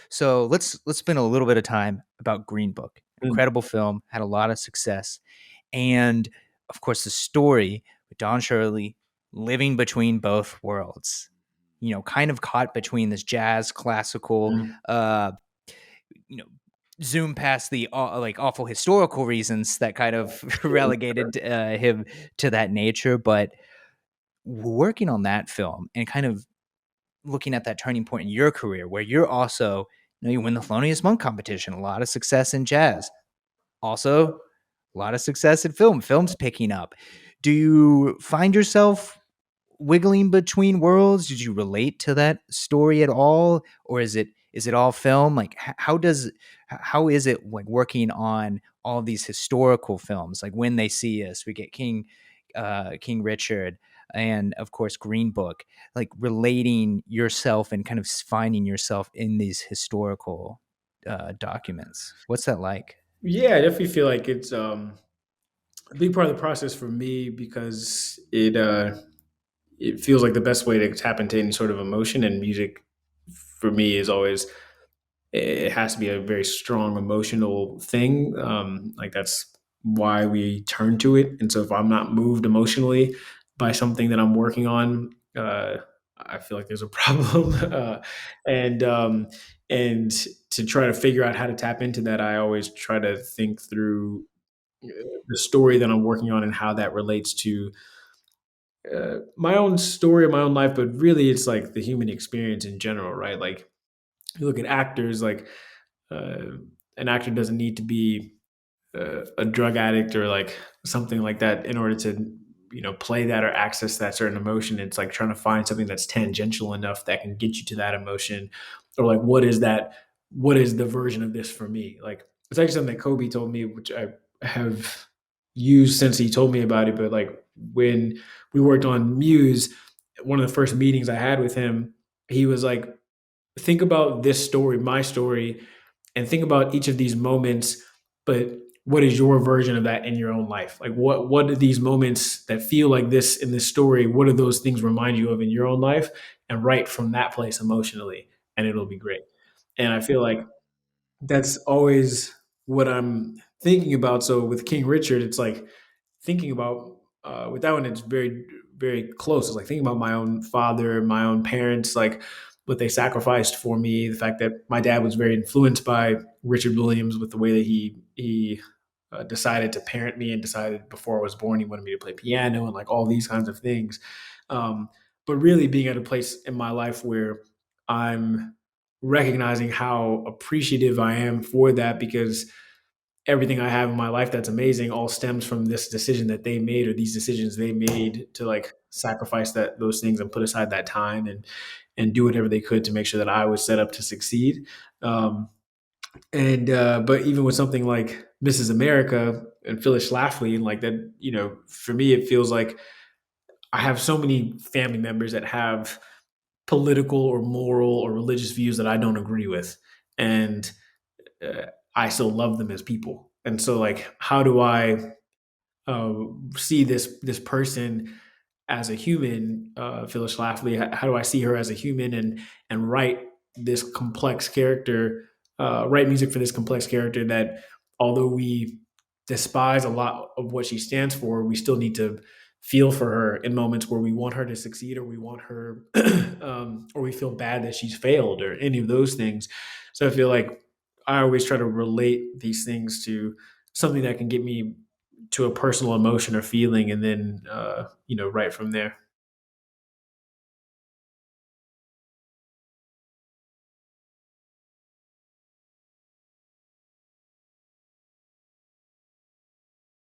So let's spend a little bit of time about Green Book. Mm. Incredible film, had a lot of success, and of course the story with Don Shirley living between both worlds. Kind of caught between this jazz, classical, Mm. you know, zoom past the like awful historical reasons that kind of relegated him to that nature, but working on that film and kind of looking at that turning point in your career where you're also, you win the Thelonious Monk competition, a lot of success in jazz, also a lot of success in film's picking up. Do you find yourself wiggling between worlds? Did you relate to that story at all, or is it all film? Like how is it like working on all these historical films? Like When They See Us, we get King Richard, and of course Green Book. Like relating yourself and kind of finding yourself in these historical documents. What's that like? Yeah, I definitely feel like it's a big part of the process for me because it feels like the best way to tap into any sort of emotion, and music for me is always, it has to be a very strong emotional thing. Like that's why we turn to it. And so if I'm not moved emotionally by something that I'm working on, I feel like there's a problem. And and to try to figure out how to tap into that, I always try to think through uh, the story that I'm working on and how that relates to my own story, my own life. But really, it's like the human experience in general, right? Like you look at actors, like uh, an actor doesn't need to be a drug addict or like something like that in order to play that or access that certain emotion. It's like trying to find something that's tangential enough that can get you to that emotion, or like what is the version of this for me. Like it's actually something that Kobe told me, which I have used since he told me about it. But like when we worked on Muse, one of the first meetings I had with him, he was like, think about this story, my story, and think about each of these moments, but what is your version of that in your own life? Like what are these moments that feel like this in this story? What do those things remind you of in your own life? And write from that place emotionally, and it'll be great. And I feel like that's always what I'm thinking about. So with King Richard, it's like thinking about with that one, it's very very close. It's like thinking about my own father, my own parents, like what they sacrificed for me. The fact that my dad was very influenced by Richard Williams with the way that he decided to parent me, and decided before I was born he wanted me to play piano and like all these kinds of things. Um, but really being at a place in my life where I'm recognizing how appreciative I am for that, because everything I have in my life that's amazing all stems from this decision that they made, or these decisions they made to like sacrifice those things and put aside that time and do whatever they could to make sure that I was set up to succeed. And But even with something like Mrs. America and Phyllis Schlafly and like that, for me it feels like I have so many family members that have political or moral or religious views that I don't agree with, and I still love them as people. And so, like, how do I uh, see this person as a human, Phyllis Schlafly? How do I see her as a human, and write this complex character, write music for this complex character that, although we despise a lot of what she stands for, we still need to feel for her in moments where we want her to succeed, or we want her, or we feel bad that she's failed, or any of those things. So I feel like I always try to relate these things to something that can get me to a personal emotion or feeling, and then right from there.